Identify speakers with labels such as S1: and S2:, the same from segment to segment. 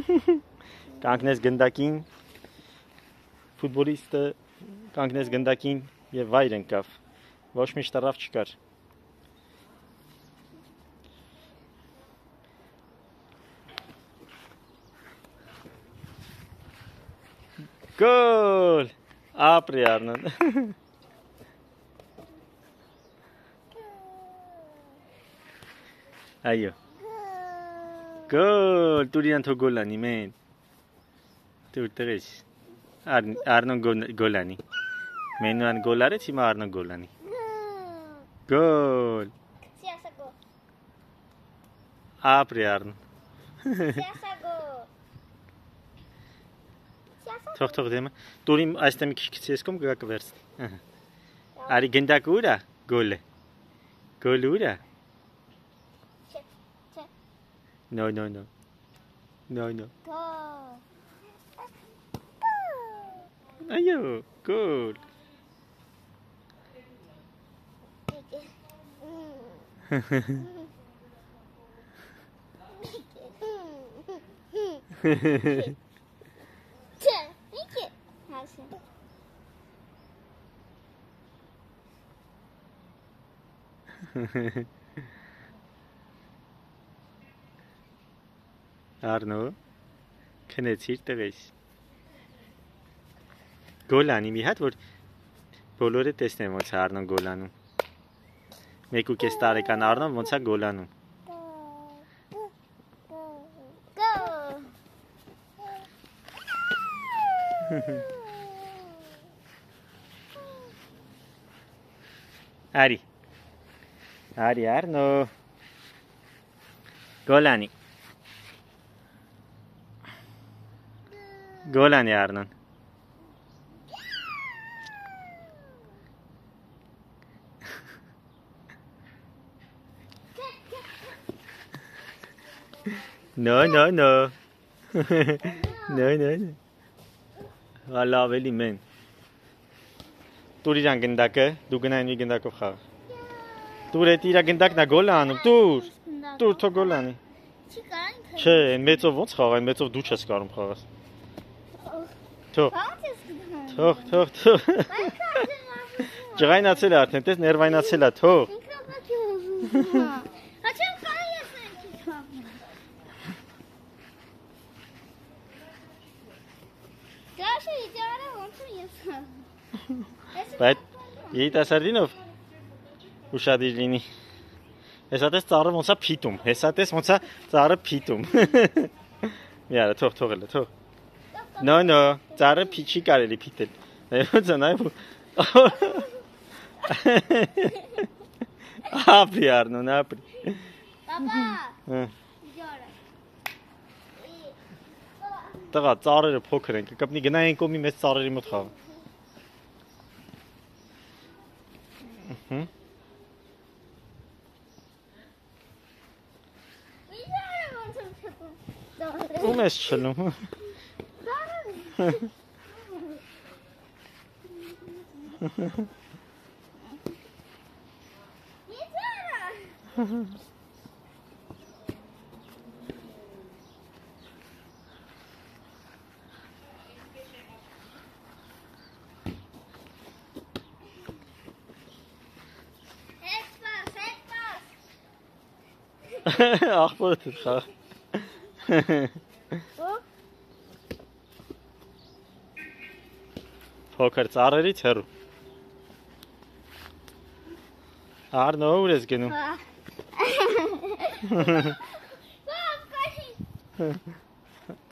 S1: Կանգնես գնդակին, ֆուտբոլիստը կանգնես գնդակին և վայր ընկավ, ոչ միշտ տրավ չկար։ Գոլ, ապրի Արնոն։ Այո։ Գոլ, դուր իրան թող գոլ անի մեն։ Դուր տղես։ Արնոն գոլ անի։ Մենուան գոլ արեց, հիմա Արնոն գոլ անի։ Գոլ։
S2: Սիասա գոլ։
S1: Ապրի Արնոն։
S2: Սիասա գոլ։
S1: Թող դեմը։ Դուր իմ այստեղ մի քիչ քիչ կոմ գա կվերցնի։ Արի գնդակը ուր է։ Գոլը։ Գոլը ուր է։ No.
S2: Գոլ։
S1: Այո, գոլ։ Արնո, քնեցիր տղես։ Գոլ անի մի հատ, որ բոլորը տեսնեն ոնց է Արնոն գոլ անում։ 1.5 տարեկան Արնոն ոնց է գոլ անում։ Արի Արնո։ Գոլ անի։ Գոլ անի Արնոն։ No. No. Հալա ավելի մեն։ Դուր իրան գնդակը, դու գնային մի գնդակով խաղ։ Դուր էդ իրա գնդակն է գոլ անում, դուր թող գոլ անի։
S2: Չի կարող ինքը։
S1: Չէ, այն մեծով ոնց խաղ, այն մեծով դու չես կարող խաղաս։ Թող։ Ջղայնացել է արդեն, տես ներվայնացել է, թող։ Բայց երիտասարդինով ուշադիր լինի։ Հեսա տես ծառը ոնց է փիտում, հեսա տես ոնց է ծառը փիտում։ Մի արա, թող էլը, թող։ No, ծառը չի կարելի փիտել։ Ոնց է նայում։ Ապրի Արնոն, ապրի։
S2: Պապա։
S1: Տղա, ծառերը փոքր են, կկպնի գնային կոմի մեծ ծառերի մոտ խաղ։ Ում ես չլում։ Ախպորը դու խաղ։ Փոքր ծառերից հեռու։ Արնո, ուր ես գնում։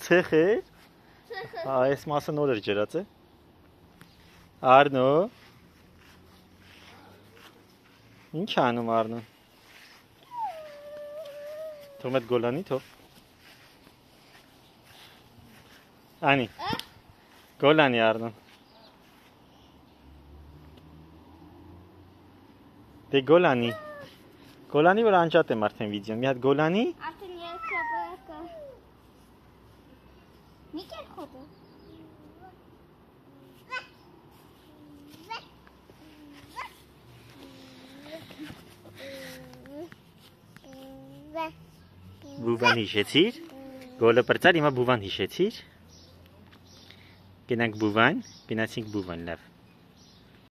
S1: Ցեխ է։ Այս մասը նոր էր ջրած է։ Արնո։ Ինչ անում Արնոն։ Թող մեծ գոլ անի, թող։ Անի։ Գոլ անի Արնոն։ Դե գոլ անի։ Գոլ անի, որ անջատեմ արդեն վիդեոն։ Մի հատ գոլ անի։
S2: Արդեն երկրաբակը։ Մի կեր խոտը։
S1: Բուբան հիշեցիր։ Գոլը պրծար, հիմա բուվան հիշեցիր։ Գնանք բուվան, գնացինք բուվան, լավ։